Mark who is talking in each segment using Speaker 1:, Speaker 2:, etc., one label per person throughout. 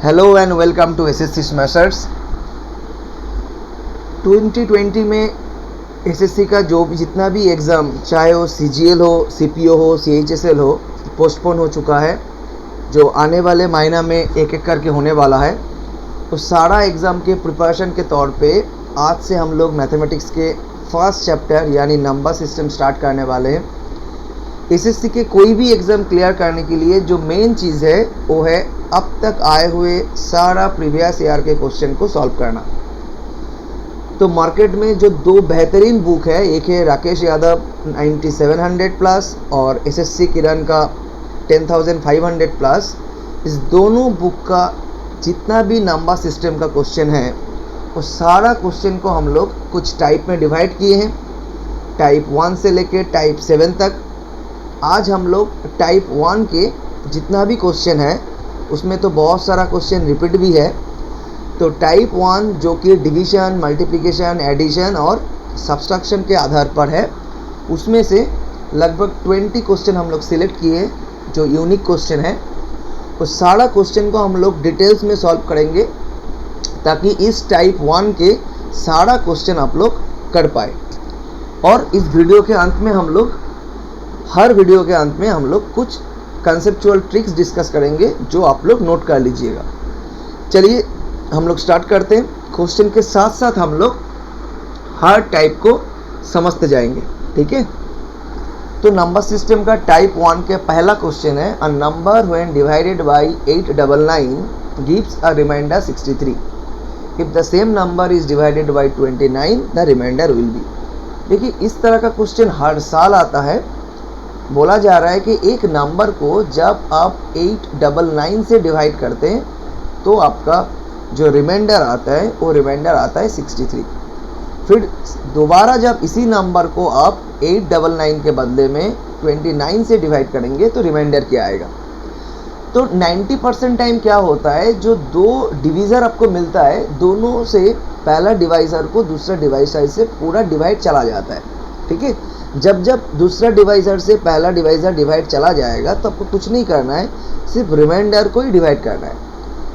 Speaker 1: Hello and welcome to SSC smashers. 2020 में SSC का जो भी जितना भी एग्ज़ाम, चाहे वो सीजीएल हो, सीपीओ हो, सीएचएसएल हो, पोस्टपोन हो चुका है। जो आने वाले महीना में एक एक करके होने वाला है, तो सारा एग्ज़ाम के प्रिपरेशन के तौर पे आज से हम लोग मैथमेटिक्स के फर्स्ट चैप्टर यानी नंबर सिस्टम स्टार्ट करने वाले हैं। एसएससी के कोई भी एग्ज़ाम क्लियर करने के लिए जो मेन चीज़ है वो है अब तक आए हुए सारा प्रीवियस ईयर के क्वेश्चन को सॉल्व करना। तो मार्केट में जो दो बेहतरीन बुक है, एक है राकेश यादव 9700 प्लस और एसएससी किरण का 10500 प्लस। इस दोनों बुक का जितना भी नंबर सिस्टम का क्वेश्चन है वो सारा क्वेश्चन को हम लोग कुछ टाइप में डिवाइड किए हैं, टाइप 1 से लेकर टाइप 7 तक। आज हम लोग टाइप 1 के जितना भी क्वेश्चन है उसमें तो बहुत सारा क्वेश्चन रिपीट भी है। तो टाइप 1 जो कि डिवीज़न, मल्टीप्लिकेशन, एडिशन और सब्सट्रैक्शन के आधार पर है, उसमें से लगभग 20 क्वेश्चन हम लोग सिलेक्ट किए जो यूनिक क्वेश्चन है। तो सारा क्वेश्चन को हम लोग डिटेल्स में सॉल्व करेंगे ताकि इस टाइप 1 के सारा क्वेश्चन आप लोग कर पाए। और इस वीडियो के अंत में हम लोग हर वीडियो के अंत में हम लोग कुछ कंसेप्चुअल ट्रिक्स डिस्कस करेंगे जो आप लोग नोट कर लीजिएगा। चलिए हम लोग स्टार्ट करते हैं। क्वेश्चन के साथ साथ हम लोग हर टाइप को समझते जाएंगे, ठीक है। तो नंबर सिस्टम का टाइप 1 के पहला क्वेश्चन है, a number when divided by 899 gives a remainder 63। If the same number is divided by 29 the remainder will be. देखिए इस तरह का क्वेश्चन हर साल आता है। बोला जा रहा है कि एक नंबर को जब आप 899 से डिवाइड करते हैं तो आपका जो रिमाइंडर आता है वो रिमाइंडर आता है 63। फिर दोबारा जब इसी नंबर को आप 899 के बदले में 29 से डिवाइड करेंगे तो रिमाइंडर क्या आएगा। तो 90% टाइम क्या होता है, जो दो डिवीज़र आपको मिलता है दोनों से पहला डिवाइज़र को दूसरा डिवाइज़र से पूरा डिवाइड चला जाता है, ठीक है। जब दूसरा डिवाइज़र से पहला डिवाइज़र डिवाइड चला जाएगा तो आपको कुछ नहीं करना है, सिर्फ रिमाइंडर को ही डिवाइड करना है।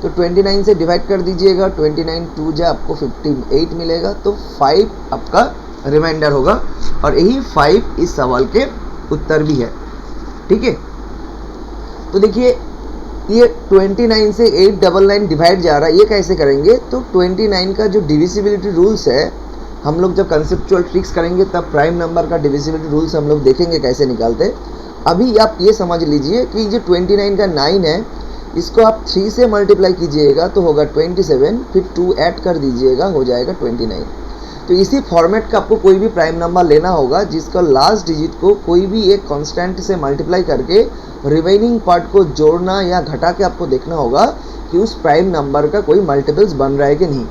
Speaker 1: तो 29 से डिवाइड कर दीजिएगा, 29 2 जा आपको 58 मिलेगा, तो 5 आपका रिमाइंडर होगा। और यही 5 इस सवाल के उत्तर भी है, ठीक है। तो देखिए ये 29 से 899 डिवाइड जा रहा है, ये कैसे करेंगे। तो 29 का जो डिविजिबिलिटी रूल्स है, हम लोग जब कंसेप्चुअल ट्रिक्स करेंगे तब प्राइम नंबर का डिविजिबिलिटी रूल्स हम लोग देखेंगे कैसे निकालते हैं। अभी आप ये समझ लीजिए कि जो 29 का 9 है, इसको आप 3 से मल्टीप्लाई कीजिएगा तो होगा 27, फिर 2 ऐड कर दीजिएगा, हो जाएगा 29। तो इसी फॉर्मेट का आपको कोई भी प्राइम नंबर लेना होगा जिसका लास्ट डिजिट को कोई भी एक कांस्टेंट से मल्टीप्लाई करके रिमेनिंग पार्ट को जोड़ना या घटा के आपको देखना होगा कि उस प्राइम नंबर का कोई मल्टीपल्स बन रहा है कि नहीं।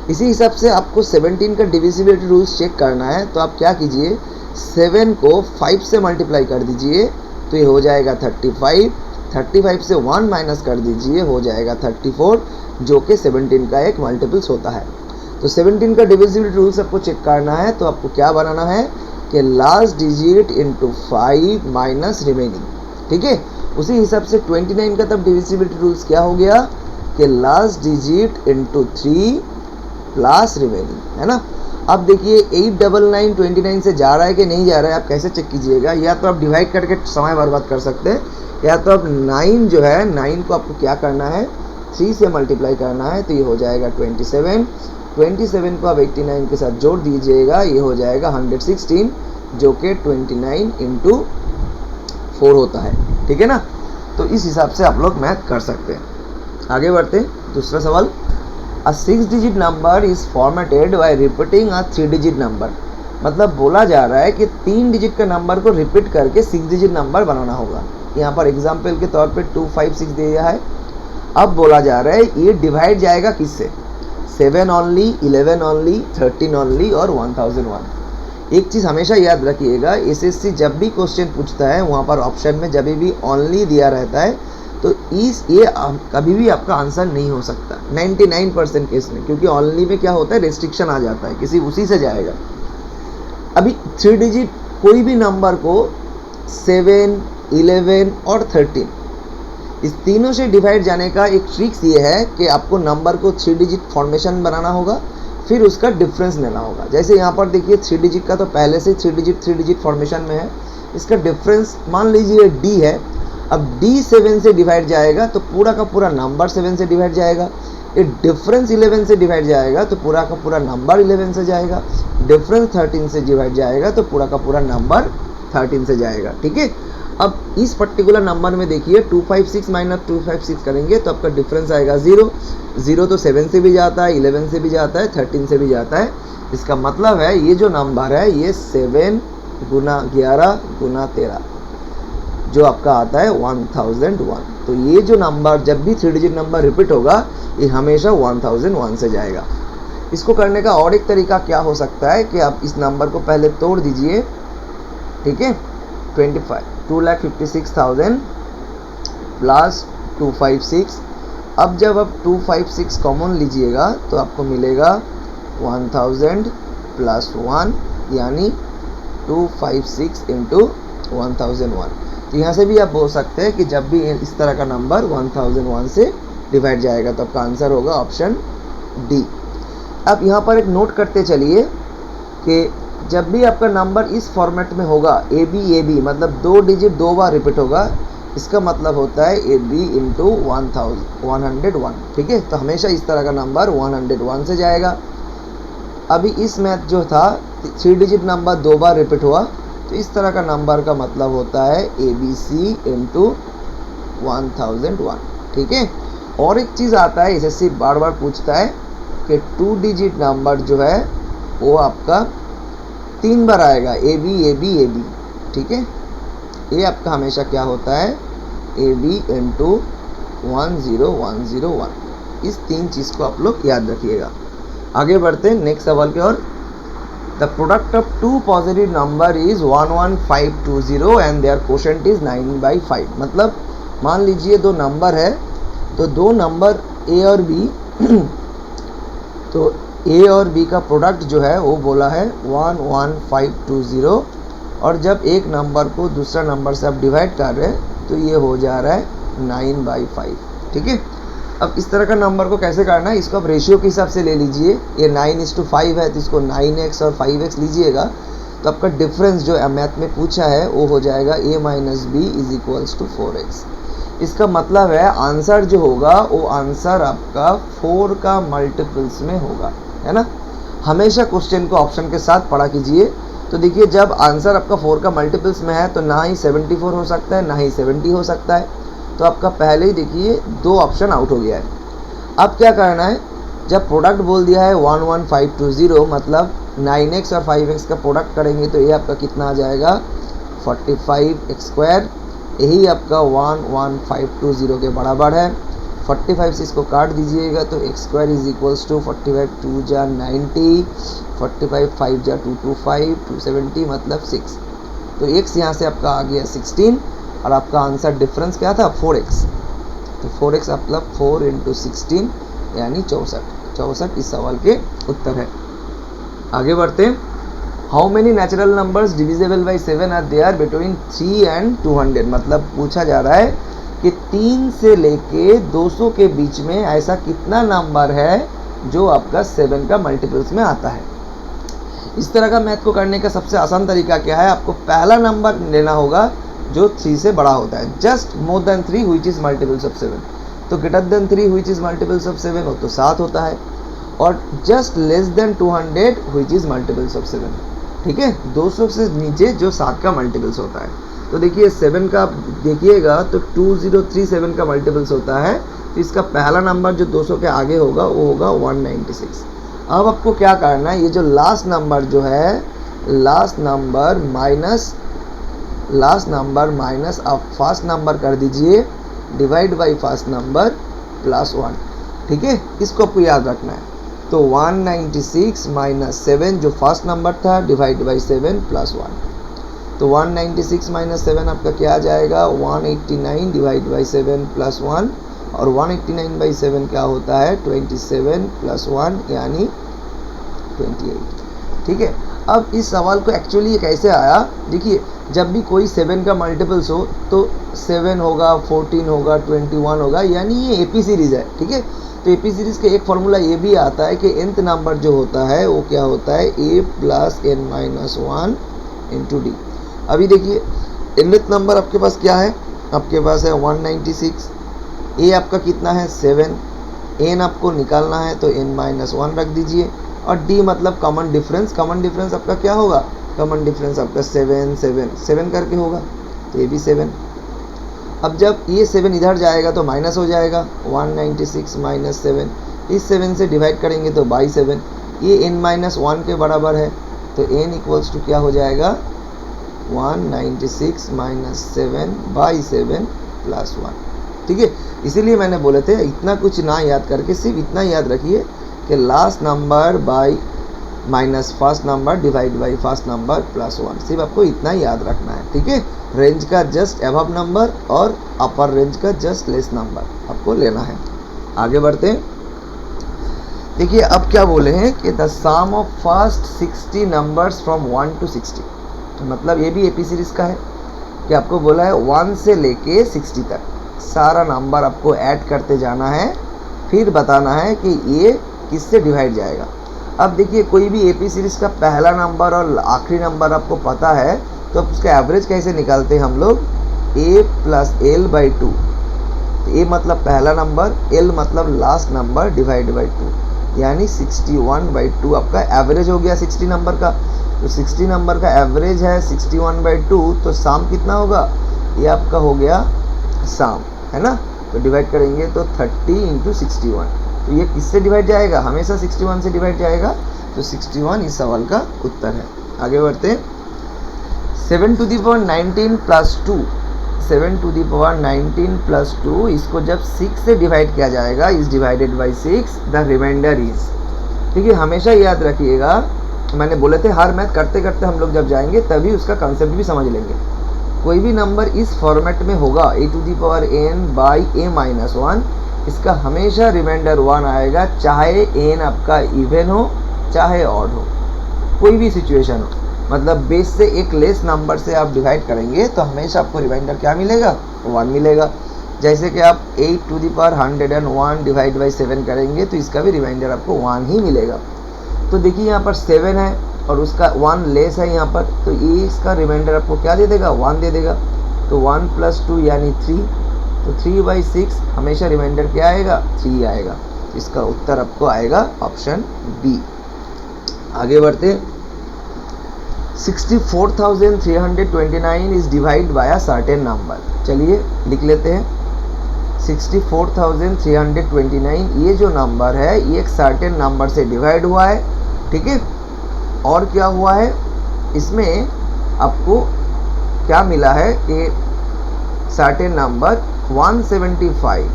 Speaker 1: इसी हिसाब से आपको 17 का डिविजिबिलिटी रूल्स चेक करना है। तो आप क्या कीजिए, 7 को 5 से मल्टीप्लाई कर दीजिए तो ये हो जाएगा 35। 35 से 1 माइनस कर दीजिए, हो जाएगा 34, जो कि 17 का एक मल्टीपल्स होता है। तो 17 का डिविजिबिलिटी रूल्स आपको चेक करना है तो आपको क्या बनाना है कि last digit into 5 minus remaining, ठीक है। उसी हिसाब से 29 का तब डिविजिबिलिटी रूल्स क्या हो गया कि last digit into 3 plus remaining, है ना। अब देखिए 899 29 से जा रहा है कि नहीं जा रहा है, आप कैसे चेक कीजिएगा। या तो आप डिवाइड करके समय बर्बाद कर सकते हैं, या तो आप 9 जो है 9 को आपको क्या करना है 3 से मल्टीप्लाई करना है, तो ये हो जाएगा 27। 27 को आप 89 के साथ जोड़ दीजिएगा, ये हो जाएगा 116, जो कि 29 इंटू 4 होता है, ठीक है ना। तो इस हिसाब से आप लोग मैथ कर सकते हैं। आगे बढ़ते हैं। दूसरा सवाल, अ 6 digit number is formatted bye repeating a 3 digit number. मतलब बोला जा रहा है कि 3 डिजिट का नंबर को रिपीट करके 6 डिजिट नंबर बनाना होगा। यहाँ पर एग्जाम्पल के तौर पे 256 दिया है। अब बोला जा रहा है ये डिवाइड जाएगा किससे, 7 ओनली, 11 ओनली, 13 ओनली और 1001। एक चीज़ हमेशा याद रखिएगा, एसएससी जब भी क्वेश्चन पूछता है वहाँ पर ऑप्शन में जब भी ओनली दिया रहता है तो ये कभी भी आपका आंसर नहीं हो सकता 99% केस में, क्योंकि ओनली में क्या होता है रेस्ट्रिक्शन आ जाता है, किसी उसी से जाएगा। अभी 3 डिजिट कोई भी नंबर को 7, 11 और 13 इस तीनों से डिवाइड जाने का एक ट्रिक्स ये है कि आपको नंबर को 3 डिजिट फॉर्मेशन बनाना होगा, फिर उसका डिफरेंस लेना होगा। जैसे यहाँ पर देखिए 3 डिजिट का तो पहले से 3 डिजिट फॉर्मेशन में है, इसका डिफरेंस मान लीजिए d है। अब d 7 से डिवाइड जाएगा तो पूरा का पूरा नंबर 7 से डिवाइड जाएगा। ये डिफरेंस 11 से डिवाइड जाएगा तो पूरा का पूरा नंबर 11 से जाएगा। डिफरेंस 13 से डिवाइड जाएगा तो पूरा का पूरा नंबर 13 से जाएगा। ठीक है, अब इस पर्टिकुलर नंबर में देखिए 256 माइनस 256 करेंगे तो आपका डिफरेंस आएगा 0। 0 तो 7 से भी जाता है, 11 से भी जाता है, 13 से भी जाता है। इसका मतलब है ये जो नंबर है ये 7 गुना 11 गुना 13 जो आपका आता है 1001। तो ये जो नंबर जब भी 3 डिजिट नंबर रिपीट होगा ये हमेशा 1001 से जाएगा। इसको करने का और एक तरीका क्या हो सकता है कि आप इस नंबर को पहले तोड़ दीजिए। ठीक है, 2,56,000 प्लस 256। अब जब आप 256 कॉमन लीजिएगा तो आपको मिलेगा 1000 प्लस 1 यानी 256 इंटू 1001। तो यहाँ से भी आप बोल सकते हैं कि जब भी इस तरह का नंबर 1001 से डिवाइड जाएगा तो आपका आंसर होगा ऑप्शन डी। अब यहाँ पर एक नोट करते चलिए कि जब भी आपका नंबर इस फॉर्मेट में होगा ए बी मतलब 2 डिजिट 2 बार रिपीट होगा, इसका मतलब होता है ए बी इंटू 101। ठीक है, तो हमेशा इस तरह का नंबर 101 से जाएगा। अभी इस मैथ जो था 3 डिजिट नंबर 2 बार रिपीट हुआ तो इस तरह का नंबर का मतलब होता है ए बी सी इंटू 1001। ठीक है, और एक चीज़ आता है एसएससी बार बार पूछता है कि 2 डिजिट नंबर जो है वो आपका 3 बार आएगा ए बी। ठीक है, ये आपका हमेशा क्या होता है ए बी इंटू 10101। इस 3 चीज़ को आप लोग याद रखिएगा। आगे बढ़ते हैं नेक्स्ट सवाल की ओर। The product of 2 positive number is 11520 and their quotient is 9/5। मतलब मान लीजिए 2 नंबर है तो 2 नंबर ए और बी तो ए और बी का प्रोडक्ट जो है वो बोला है 11520 और जब एक नंबर को दूसरा नंबर से आप डिवाइड कर रहे हैं तो ये हो जा रहा है 9/5। ठीक है, अब इस तरह का नंबर को कैसे करना है, इसको आप रेशियो के हिसाब से ले लीजिए। ये 9:5 है तो इसको 9x और 5x लीजिएगा तो आपका डिफरेंस जो मैथ में पूछा है वो हो जाएगा a minus B is equals to 4x। इसका मतलब है आंसर जो होगा वो आंसर आपका 4 का मल्टीपल्स में होगा, है ना। हमेशा क्वेश्चन को ऑप्शन के साथ पढ़ा कीजिए। तो देखिए जब आंसर आपका 4 का मल्टीपल्स में है तो ना ही 74 हो सकता है ना ही 70 हो सकता है। तो आपका पहले ही देखिए 2 ऑप्शन आउट हो गया है। अब क्या करना है, जब प्रोडक्ट बोल दिया है 11520 मतलब 9x और 5x का प्रोडक्ट करेंगे तो ये आपका कितना आ जाएगा 45x²। यही आपका 11520 के बराबर है। 45 से इसको काट दीजिएगा तो x² इज इक्वल्स टू 45 2 जा 90, 45 5 जा 225, 270 मतलब 6। तो x यहाँ से आपका आ गया 16 और आपका आंसर डिफरेंस क्या था 4x। तो 4x मतलब 4 इंटू 16 यानी 64 इस सवाल के उत्तर है। आगे बढ़ते हैं। How many natural numbers divisible by 7 are there between 3 and 200। मतलब पूछा जा रहा है कि 3 से लेके 200 के बीच में ऐसा कितना नंबर है जो आपका 7 का मल्टीपल्स में आता है। इस तरह का मैथ को करने का सबसे आसान तरीका क्या है, आपको पहला नंबर लेना होगा जो 3 से बड़ा होता है। Just more than 3 which is multiples of 7। तो greater than 3 which is multiples of 7 हो तो 7 होता है। और just less than 200 which is multiples of 7। ठीक है, 200 से नीचे जो 7 का मल्टीपल्स होता है। तो देखिए 7 का देखिएगा तो 2037 का मल्टीपल्स होता है। तो इसका पहला नंबर जो 200 के आगे होगा वो होगा 196। अब आपको क्या करना है, ये जो लास्ट नंबर जो है लास्ट नंबर माइनस आप फर्स्ट नंबर कर दीजिए divide by first number plus 1। ठीक है, इसको आपको याद रखना है। तो 196 माइनस 7 जो फर्स्ट नंबर था डिवाइड बाई 7 प्लस 1। तो 196 माइनस 7 आपका क्या आ जाएगा 189 डिवाइड बाई 7 प्लस 1। और 189 बाई 7 क्या होता है 27 प्लस 1 यानी 28। ठीक है, अब इस सवाल को एक्चुअली ये कैसे आया, देखिए जब भी कोई 7 का मल्टीपल्स हो तो 7 होगा, 14 होगा, 21 होगा, यानी ये एपी सीरीज़ है, ठीक है। तो एपी सीरीज़ का एक फॉर्मूला ये भी आता है कि nth नंबर जो होता है वो क्या होता है, a plus n minus 1 into D. अभी देखिए nth नंबर आपके पास क्या है, आपके पास है 196, a आपका कितना है 7, n आपको निकालना है तो n माइनस 1 रख दीजिए, और d मतलब कॉमन डिफरेंस, कॉमन डिफरेंस आपका क्या होगा, कॉमन डिफरेंस आपका 7 7 7 करके होगा, तो ये भी 7। अब जब ये 7 इधर जाएगा तो माइनस हो जाएगा, 196 माइनस 7, इस 7 से डिवाइड करेंगे तो बाई 7, ये n माइनस 1 के बराबर है, तो n इक्वल्स टू क्या हो जाएगा, 196 माइनस 7 बाई 7 प्लस 1, ठीक है। इसीलिए मैंने बोले थे इतना कुछ ना याद करके सिर्फ इतना याद रखिए कि last number by minus first number divide by first number plus 1, सिर्फ आपको इतना याद रखना है, ठीक है। रेंज का जस्ट अबव नंबर और अपर रेंज का जस्ट लेस नंबर आपको लेना है। आगे बढ़ते हैं, देखिए अब क्या बोले हैं कि the sum of first 60 numbers from 1 to 60, तो मतलब ये भी एपी सीरीज का है कि आपको बोला है 1 से लेके 60 तक सारा नंबर आपको ऐड करते जाना है, फिर बताना है कि ये किससे डिवाइड जाएगा। अब देखिए कोई भी एपी सीरीज़ का पहला नंबर और आखिरी नंबर आपको पता है, तो अब उसका एवरेज कैसे निकालते हैं हम लोग, a प्लस एल बाई 2, तो a मतलब पहला नंबर, l मतलब लास्ट नंबर डिवाइड बाई 2, यानी 61/2 आपका एवरेज हो गया 60 नंबर का। तो 60 नंबर का एवरेज है 61/2, तो साम कितना होगा, ये आपका हो गया साम, है ना। तो डिवाइड करेंगे तो 30 इंटू 61, तो ये किससे डिवाइड जाएगा, हमेशा 61 से डिवाइड जाएगा, तो 61 इस सवाल का उत्तर है। आगे बढ़ते हैं, 7 to the power 19 plus 2, 7 to the power 19 plus 2, इसको जब 6 से डिवाइड किया जाएगा, is divided by 6, the remainder is, ठीक है। हमेशा याद रखिएगा, मैंने बोले थे हर मैथ करते करते हम लोग जब जाएंगे तभी उसका कंसेप्ट भी समझ लेंगे। कोई भी नंबर इस फॉर्मेट में होगा a to the power n by a minus 1, इसका हमेशा रिमाइंडर 1 आएगा, चाहे n आपका इवन हो चाहे ऑड हो, कोई भी सिचुएशन हो, मतलब बेस से एक लेस नंबर से आप डिवाइड करेंगे तो हमेशा आपको रिमाइंडर क्या मिलेगा, 1 मिलेगा। जैसे कि आप 8 to the power 101 divide by 7 करेंगे तो इसका भी रिमाइंडर आपको 1 ही मिलेगा। तो देखिए यहाँ पर 7 है और उसका 1 लेस है यहाँ पर, तो ये इसका रिमाइंडर आपको क्या दे देगा, 1 दे देगा। तो 1 प्लस 2 यानी 3, तो 3/6 हमेशा रिमाइंडर क्या आएगा, 3 आएगा। इसका उत्तर आपको आएगा ऑप्शन बी। आगे बढ़ते, 64,329 is divide by a certain number. चलिए लिख लेते हैं, 64,329 ये जो नंबर है ये एक सर्टेन नंबर से डिवाइड हुआ है, ठीक है। और क्या हुआ है, इसमें आपको क्या मिला है कि सर्टेन नंबर 175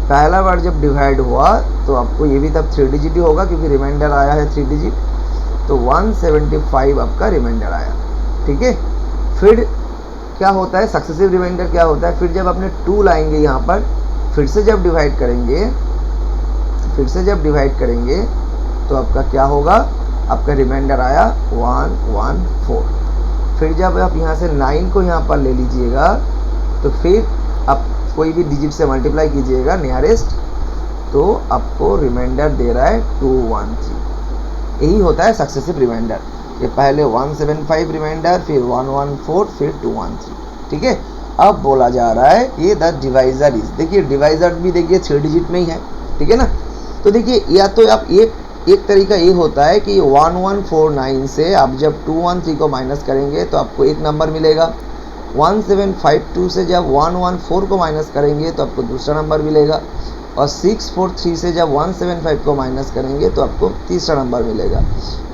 Speaker 1: पहला बार जब डिवाइड हुआ तो आपको ये भी तब 3 डिजिट ही होगा क्योंकि रिमाइंडर आया है 3 डिजिट, तो 175 आपका रिमाइंडर आया, ठीक है। फिर क्या होता है, सक्सेसिव रिमाइंडर क्या होता है, फिर जब अपने 2 लाएंगे यहाँ पर, फिर से जब डिवाइड करेंगे तो आपका क्या होगा, आपका रिमाइंडर आया 114। फिर जब आप यहाँ से 9 को यहाँ पर ले लीजिएगा तो फिर आप कोई भी डिजिट से मल्टीप्लाई कीजिएगा नियरेस्ट, तो आपको रिमाइंडर दे रहा है 213। यही होता है सक्सेसिव रिमाइंडर, ये पहले 175 रिमाइंडर, फिर 114, फिर 213, ठीक है। अब बोला जा रहा है ये द डिवाइजर इज, देखिए डिवाइजर भी देखिए 3 डिजिट में ही है, ठीक है ना। तो देखिए या तो आप एक तरीका ये होता है कि 1149 से आप जब 213 को माइनस करेंगे तो आपको एक नंबर मिलेगा, 1752 से जब 114 को माइनस करेंगे तो आपको दूसरा नंबर मिलेगा, और 643 से जब 175 को माइनस करेंगे तो आपको तीसरा नंबर मिलेगा।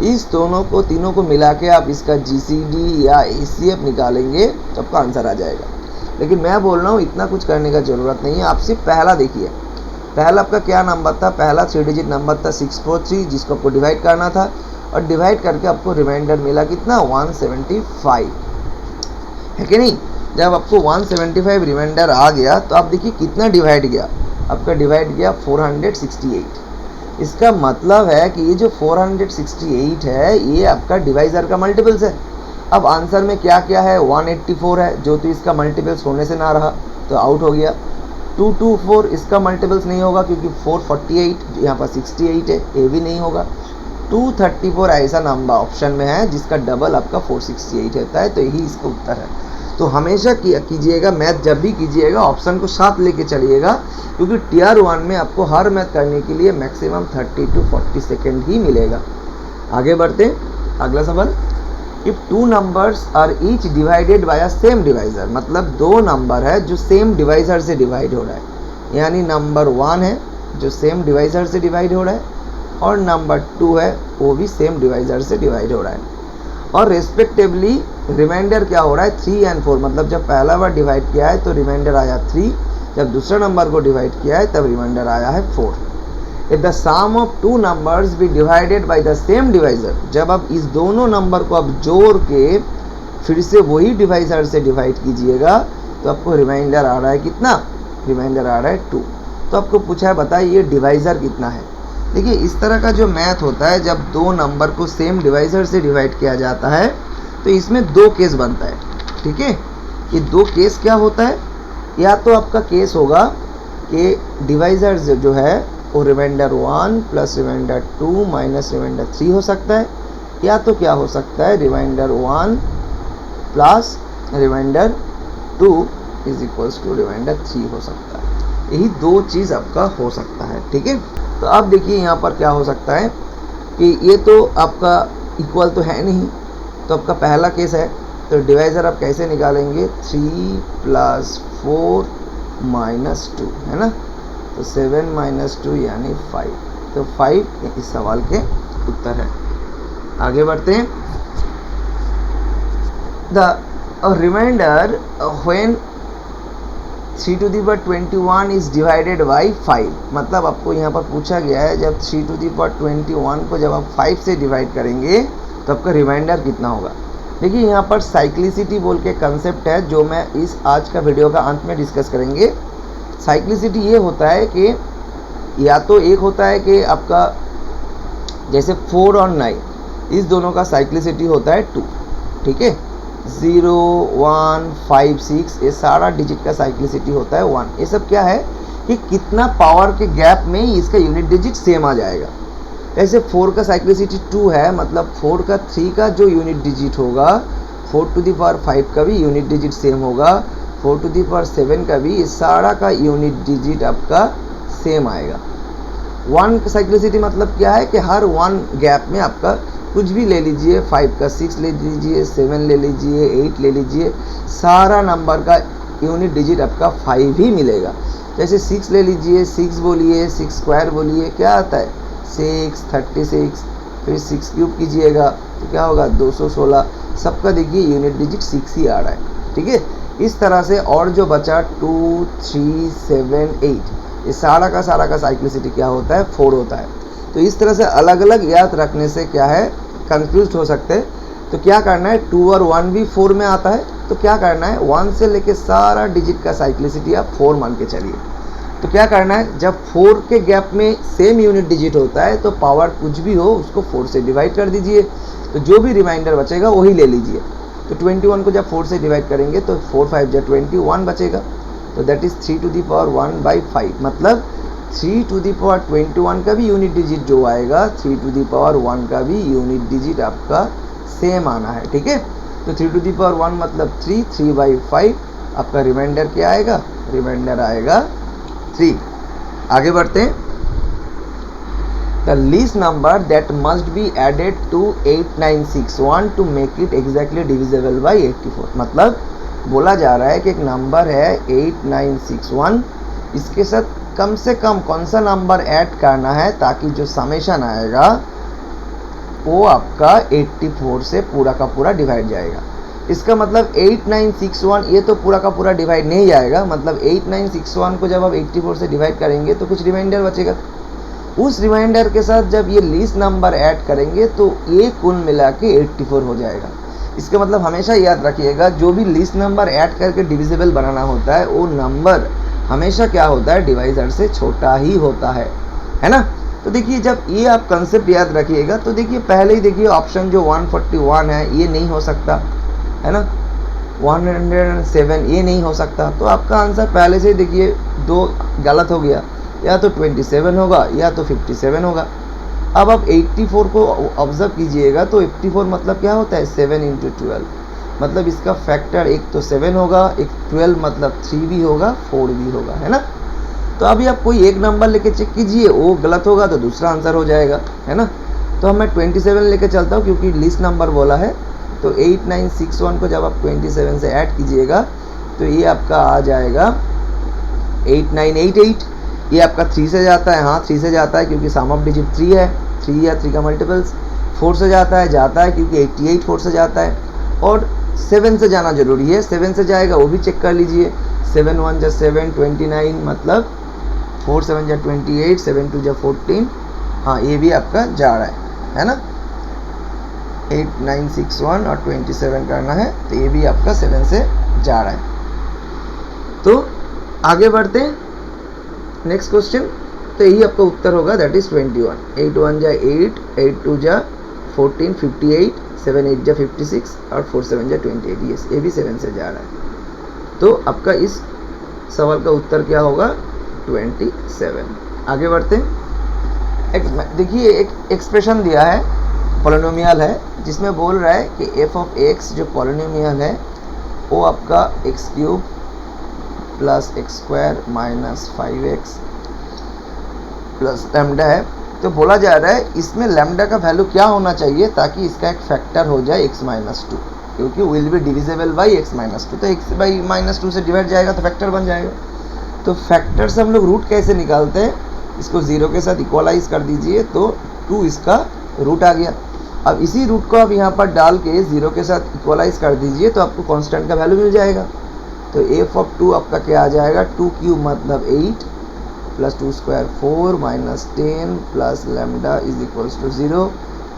Speaker 1: इस तीनों को मिला के आप इसका GCD या ACF निकालेंगे तो आपका आंसर आ जाएगा। लेकिन मैं बोल रहा हूँ इतना कुछ करने का ज़रूरत नहीं है, आप सिर्फ पहला देखिए। पहला आपका क्या नंबर था, पहला 3 डिजिट नंबर था 643, जिसको आपको डिवाइड करना था, और डिवाइड करके आपको रिमाइंडर मिला कितना, 175, है कि नहीं। जब आपको 175 रिमाइंडर आ गया तो आप देखिए कितना डिवाइड गया, आपका डिवाइड गया 468। इसका मतलब है कि ये जो 468 है ये आपका डिवाइज़र का मल्टीपल्स है। अब आंसर में क्या क्या है, 184 है जो तो इसका मल्टीपल्स होने से ना रहा तो आउट हो गया। 224 इसका मल्टीपल्स नहीं होगा क्योंकि 448 यहाँ पर 68 है, ये भी नहीं होगा। 234 ऐसा नंबर ऑप्शन में है जिसका डबल आपका 468 होता है, तो यही इसका उत्तर है। तो हमेशा कीजिएगा मैथ जब भी कीजिएगा ऑप्शन को साथ लेके चलिएगा, क्योंकि टीयर 1 में आपको हर मैथ करने के लिए मैक्सिमम 30 to 40 सेकेंड ही मिलेगा। आगे बढ़ते हैं, अगला सवाल। If two numbers are each divided by a same divisor, मतलब दो नंबर है जो सेम डिवाइज़र से डिवाइड हो रहा है, यानी नंबर 1 है जो सेम डिवाइज़र से डिवाइड हो रहा है और नंबर 2 है वो भी सेम डिवाइज़र से डिवाइड हो रहा है, और रेस्पेक्टिवली रिमाइंडर क्या हो रहा है 3 और 4, मतलब जब पहला बार डिवाइड किया है तो रिमाइंडर आया 3, जब दूसरा नंबर को डिवाइड किया है तब रिमाइंडर आया है 4। If the sum of two numbers be divided by the same divisor, जब आप इस दोनों नंबर को आप जोड़ के फिर से वही डिवाइज़र से डिवाइड कीजिएगा तो आपको रिमाइंडर आ रहा है कितना, रिमाइंडर आ रहा है 2। तो आपको पूछा है बताइए ये डिवाइज़र कितना है। देखिए इस तरह का जो मैथ होता है जब दो नंबर को सेम डिवाइज़र से डिवाइड किया जाता है तो इसमें दो केस बनता है, ठीक है। ये दो केस क्या होता है, या तो आपका केस होगा कि डिवाइज़र जो है वो remainder 1 plus remainder 2 minus remainder 3 हो सकता है, या तो क्या हो सकता है remainder 1 plus remainder 2 is equals to remainder 3 हो सकता है। यही दो चीज़ आपका हो सकता है, ठीक है। तो अब देखिए यहाँ पर क्या हो सकता है कि ये तो आपका इक्वल तो है नहीं, तो आपका पहला केस है, तो डिवाइज़र आप कैसे निकालेंगे 3 प्लस 4 माइनस 2 है ना, तो 7 माइनस 2 यानी 5, तो 5 इस सवाल के उत्तर है। आगे बढ़ते हैं। The remainder when 3 to the power 21 is divided by 5, मतलब आपको यहाँ पर पूछा गया है जब 3 to the power 21 को जब आप 5 से डिवाइड करेंगे तो आपका रिमाइंडर कितना होगा। देखिए यहाँ पर साइक्लिसिटी बोल के कंसेप्ट है जो मैं इस आज का वीडियो का अंत में डिस्कस करेंगे। साइक्लिसिटी ये होता है कि या तो एक होता है कि आपका जैसे 4 और 9 इस दोनों का साइक्लिसिटी होता है 2, ठीक है। 0 1 5 6 ये सारा डिजिट का साइक्लिसिटी होता है 1। ये सब क्या है कि कितना पावर के गैप में इसका यूनिट डिजिट सेम आ जाएगा। ऐसे 4 का साइक्लिसिटी 2 है, मतलब 4 का 3 का जो यूनिट डिजिट होगा 4 to the power 5 का भी यूनिट डिजिट सेम होगा, 4 to the power 7 का भी, इस सारा का यूनिट डिजिट आपका सेम आएगा। 1 का साइक्लिसिटी मतलब क्या है कि हर 1 गैप में आपका कुछ भी ले लीजिए, 5 का 6 ले लीजिए, 7 ले लीजिए, 8 ले लीजिए, सारा नंबर का यूनिट डिजिट आपका 5 ही मिलेगा। जैसे 6 ले लीजिए, 6 बोलिए, 6 स्क्वायर बोलिए, क्या आता है 6 36, फिर 6 क्यूब कीजिएगा तो क्या होगा 216, सबका देखिए यूनिट डिजिट 6 ही आ रहा है, ठीक है। इस तरह से और जो बचा 2 3 7 8 ये सारा का साइक्लिसिटी क्या होता है 4 होता है। तो इस तरह से अलग अलग याद रखने से क्या है कंफ्यूज हो सकते हैं। तो क्या करना है 2 और 1 भी 4 में आता है, तो क्या करना है 1 से लेके सारा डिजिट का साइक्लिसिटी आप 4 मान के चलिए। तो क्या करना है जब 4 के गैप में सेम यूनिट डिजिट होता है तो पावर कुछ भी हो उसको 4 से डिवाइड कर दीजिए, तो जो भी रिमाइंडर बचेगा वही ले लीजिए। तो 21 को जब 4 से डिवाइड करेंगे तो 4 5 जा 21 बचेगा, तो that is 3 to the power 1 by 5, मतलब 3 to the power 21 का भी यूनिट डिजिट जो आएगा 3 to the power 1 का भी यूनिट डिजिट आपका सेम आना है, ठीक है। तो 3 to the power 1 मतलब 3, 3 by 5 आपका रिमाइंडर क्या आएगा, रिमाइंडर आएगा 3। आगे बढ़ते हैं। The least number that must be added to 8961 to make it exactly divisible by 84, मतलब बोला जा रहा है कि एक नंबर है 8961, इसके साथ कम से कम कौन सा नंबर ऐड करना है ताकि जो समेशन आएगा वो आपका 84 से पूरा का पूरा डिवाइड जाएगा। इसका मतलब 8961 ये तो पूरा का पूरा डिवाइड नहीं जाएगा, मतलब 8961 को जब आप 84 से डिवाइड करेंगे तो कुछ रिमाइंडर बचेगा, उस रिमाइंडर के साथ जब ये लीस्ट नंबर ऐड करेंगे तो ये कुल मिला के 84 हो जाएगा। इसका मतलब हमेशा याद रखिएगा जो भी लीस्ट नंबर ऐड करके डिविजिबल बनाना होता है वो नंबर हमेशा क्या होता है डिवाइजर से छोटा ही होता है ना। तो देखिए जब ये आप कंसेप्ट याद रखिएगा तो देखिए पहले ही देखिए ऑप्शन जो 141 है ये नहीं हो सकता है ना, 107 ये नहीं हो सकता, तो आपका आंसर पहले से ही देखिए दो गलत हो गया, या तो 27 होगा या तो 57 होगा। अब आप 84 को ऑब्जर्व कीजिएगा तो 84 मतलब क्या होता है 7 इंटू 12, मतलब इसका फैक्टर एक तो 7 होगा, एक 12 मतलब 3 भी होगा 4 भी होगा, है ना। तो अभी आप कोई एक नंबर लेके चेक कीजिए, वो गलत होगा तो दूसरा आंसर हो जाएगा, है ना। तो मैं 27 लेके चलता हूँ क्योंकि लिस्ट नंबर बोला है। तो 8961 को जब आप 27 से ऐड कीजिएगा तो ये आपका आ जाएगा 8988। ये आपका 3 से जाता है, हाँ 3 से जाता है क्योंकि सम ऑफ डिजिट 3 है, 3 या 3 का मल्टीपल्स। 4 से जाता है क्योंकि 88 4 से जाता है, और 7 से जाना जरूरी है, 7 से जाएगा वो भी चेक कर लीजिए। 7 1 जा 7 29 मतलब 4 7 जा 28, 7 2 जा 14, हाँ ये भी आपका जा रहा है ना। 8961 और 27 करना है तो ये भी आपका 7 से जा रहा है। तो आगे बढ़ते हैं नेक्स्ट क्वेश्चन। तो यही आपका उत्तर होगा, दैट इज 21। 8 1 जा 8, 8 2 जा 14, 58, 7 8 जा 56 और 4 7 जा 28। यस, ये भी 7 से जा रहा है। तो आपका इस सवाल का उत्तर क्या होगा 27। आगे बढ़ते हैं। देखिए एक एक्सप्रेशन दिया है, पॉलिनोमियल है, जिसमें बोल रहा है कि f ऑफ x जो पॉलिनोमियल है वो आपका x cube plus x square minus 5x plus lambda है। तो बोला जा रहा है इसमें लैम्डा का वैल्यू क्या होना चाहिए ताकि इसका एक फैक्टर हो जाए x माइनस 2, क्योंकि will be divisible by x minus 2, तो x बाई माइनस 2 से डिवाइड जाएगा तो फैक्टर बन जाएगा। तो फैक्टर से हम लोग रूट कैसे निकालते हैं, इसको 0 के साथ इक्वलाइज कर दीजिए तो 2 इसका रूट आ गया। अब इसी रूट को आप यहाँ पर डाल के 0 के साथ इक्वलाइज कर दीजिए तो आपको कांस्टेंट का वैल्यू मिल जाएगा। तो f ऑफ 2 आपका क्या आ जाएगा, 2 क्यूब मतलब 8 plus 2 square 4 minus 10 plus lambda is equals to 0।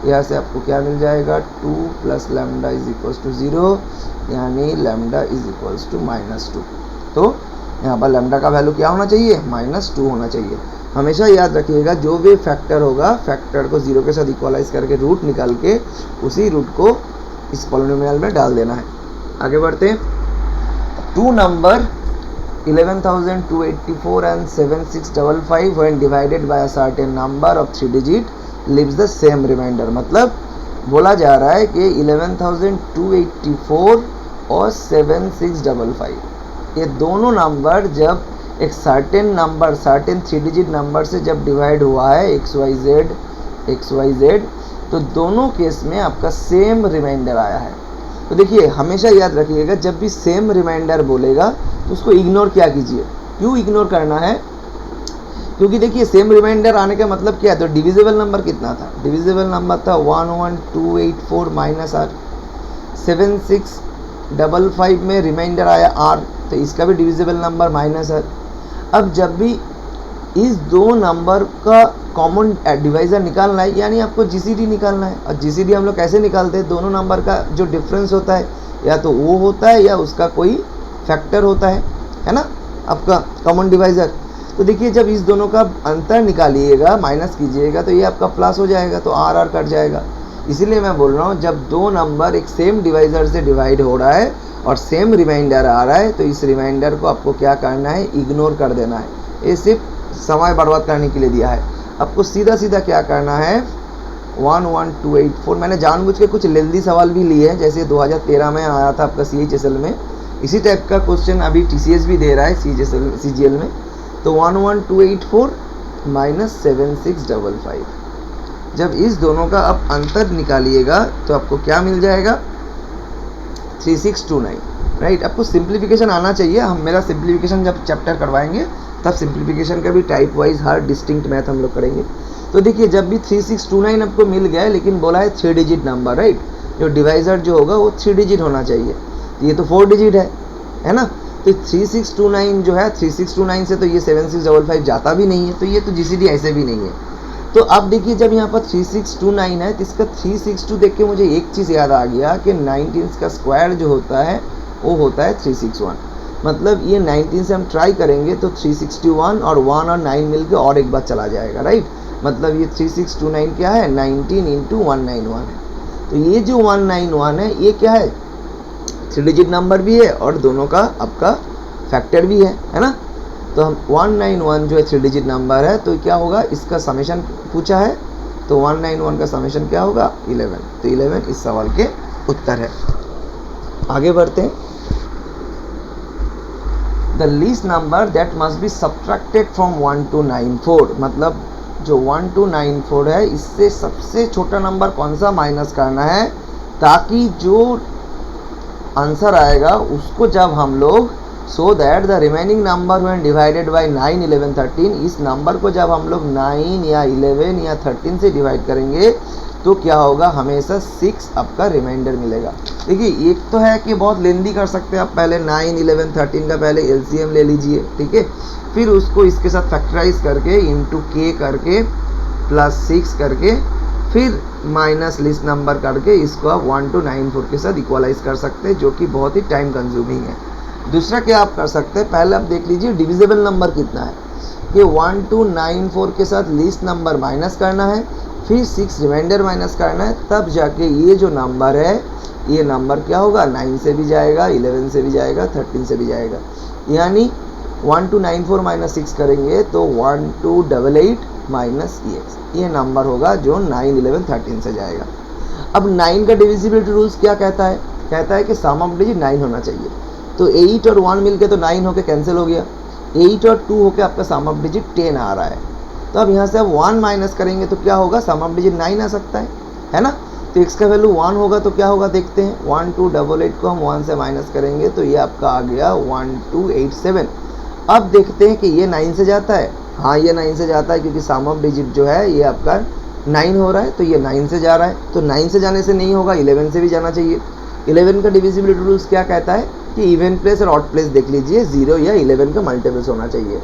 Speaker 1: यहाँ से आपको क्या मिल जाएगा 2 plus lambda is equals to 0, यानी lambda is equals to minus 2। तो यहाँ पर लैम्डा का वैल्यू क्या होना चाहिए -2 होना चाहिए। हमेशा याद रखिएगा जो भी फैक्टर होगा फैक्टर को 0 के साथ इक्वलाइज करके रूट निकाल के उसी रूट को इस पॉलिनोमियल में डाल देना है। आगे बढ़ते हैं। 2 number 11,284 and 7655 when divided by a certain number of 3 digit leaves the same remainder। मतलब बोला जा रहा है कि 11,284 और 7655 ये दोनों नंबर जब एक certain number, certain 3 digit number से जब डिवाइड हुआ है XYZ, तो दोनों केस में आपका सेम रिमाइंडर आया है। तो देखिए हमेशा याद रखिएगा जब भी सेम रिमाइंडर बोलेगा तो उसको इग्नोर क्या कीजिए। क्यों इग्नोर करना है, क्योंकि देखिए सेम रिमाइंडर आने का मतलब क्या है, तो डिविजिबल नंबर कितना था, डिविजिबल नंबर था 11284 माइनस r। 7655 में रिमाइंडर आया r, तो इसका भी डिविजिबल नंबर माइनस r। अब जब भी इस दो नंबर का कॉमन डिवाइज़र निकालना है, यानी आपको जीसीडी निकालना है। और जीसीडी हम लोग कैसे निकालते हैं, दोनों नंबर का जो डिफरेंस होता है या तो वो होता है या उसका कोई फैक्टर होता है ना, आपका कॉमन डिवाइज़र। तो देखिए जब इस दोनों का अंतर निकालिएगा, माइनस कीजिएगा, तो ये आपका प्लस हो जाएगा, तो आर आर कट जाएगा। इसीलिए मैं बोल रहा हूँ जब दो नंबर एक सेम डिवाइज़र से डिवाइड हो रहा है और सेम रिमाइंडर आ रहा है तो इस रिमाइंडर को आपको क्या करना है, इग्नोर कर देना है। ये सिर्फ समय बर्बाद करने के लिए दिया है। आपको सीधा सीधा क्या करना है 11284। मैंने जानबूझ के कुछ लेंदी सवाल भी लिए हैं, जैसे 2013 में आया था आपका CHSL में, इसी टाइप का क्वेश्चन अभी TCS भी दे रहा है CGL में। तो 11284 माइनस 7655, जब इस दोनों का आप अंतर निकालिएगा तो आपको क्या मिल जाएगा 3629, राइट। आपको सिंप्लीफिकेशन आना चाहिए। हम मेरा सिंप्लीफिकेशन जब चैप्टर करवाएंगे तब सिंप्लीफिकेशन का भी टाइप वाइज हर डिस्टिंक्ट मैथ हम लोग करेंगे। तो देखिए जब भी 3629 आपको मिल गया है, लेकिन बोला है 3 डिजिट नंबर, राइट। जो डिवाइज़र जो होगा वो 3 डिजिट होना चाहिए, तो ये तो 4 डिजिट है ना। तो 3629 जो है 3629 से तो ये 7655 जाता भी नहीं है, तो ये तो GCD ऐसे भी नहीं है। तो अब देखिए जब यहाँ पर 3629 है तो इसका 362 देख के मुझे एक चीज़ याद आ गया कि 19 का स्क्वायर जो होता है वो होता है 361। मतलब ये 19 से हम ट्राई करेंगे तो 361 और 1 और 9 मिल के और एक बार चला जाएगा, राइट। मतलब ये 3629 क्या है, 19 इंटू 191 है। तो ये जो 191 है ये क्या है, 3 डिजिट नंबर भी है और दोनों का आपका फैक्टर भी है ना। तो हम 191 जो है 3 डिजिट नंबर है, तो क्या होगा, इसका समेशन पूछा है, तो 191 का समेशन क्या होगा, 11। तो 11 इस सवाल के उत्तर है। आगे बढ़ते हैं। The least number that must be subtracted from 1 to 94, मतलब जो 1 to 94 है इससे सबसे छोटा नंबर कौन सा माइनस करना है, ताकि जो आंसर आएगा उसको जब हम लोग so that the remaining number when divided bye 9, 11, 13, इस नंबर को जब हम लोग 9 या 11 या 13 से डिवाइड करेंगे तो क्या होगा, हमेशा 6 आपका रिमाइंडर मिलेगा। देखिए एक तो है कि बहुत लेंदी कर सकते हैं आप, पहले 9, 11, 13 का पहले एलसीएम ले लीजिए, ठीक है, फिर उसको इसके साथ फैक्टराइज करके इंटू के करके प्लस 6 करके फिर माइनस लिस्ट नंबर करके इसको आप 1 to 94 के साथ इक्वलाइज कर सकते हैं, जो कि बहुत ही टाइम कंज्यूमिंग है। दूसरा क्या आप कर सकते हैं, पहले आप देख लीजिए डिविजिबल नंबर कितना है, कि 1 to 94 के साथ लिस्ट नंबर माइनस करना है, फिर 6 रिमाइंडर माइनस करना है, तब जाके ये जो नंबर है ये नंबर क्या होगा, 9 से भी जाएगा, 11 से भी जाएगा, 13 से भी जाएगा। यानी 1 to 94 माइनस 6 करेंगे तो 1288 माइनस EX, ये नंबर होगा जो 9, 11, 13 से जाएगा। अब 9 का डिविजिबिलिटी रूल्स क्या कहता है, कहता है कि सम ऑफ डिजिट 9 होना चाहिए। तो 8 और 1 मिलके तो 9 होके कैंसिल हो गया, 8 और 2 होके आपका सम ऑफ डिजिट 10 आ रहा है। तो अब यहाँ से आप 1 माइनस करेंगे तो क्या होगा, सम ऑफ डिजिट 9 आ सकता है ना। तो x का वैल्यू 1 होगा तो क्या होगा देखते हैं, 1288 को हम 1 से माइनस करेंगे तो ये आपका आ गया 1287। अब देखते हैं कि ये 9 से जाता है, हाँ ये 9 से जाता है, क्योंकि सम ऑफ डिजिट जो है ये आपका 9 हो रहा है, तो ये 9 से जा रहा है। तो 9 से जाने से नहीं होगा, 11 से भी जाना चाहिए। 11 का डिविजिबिलिटी रूल्स क्या कहता है कि इवन प्लेस और ऑड प्लेस देख लीजिए, 0 या 11 का मल्टीपल्स होना चाहिए।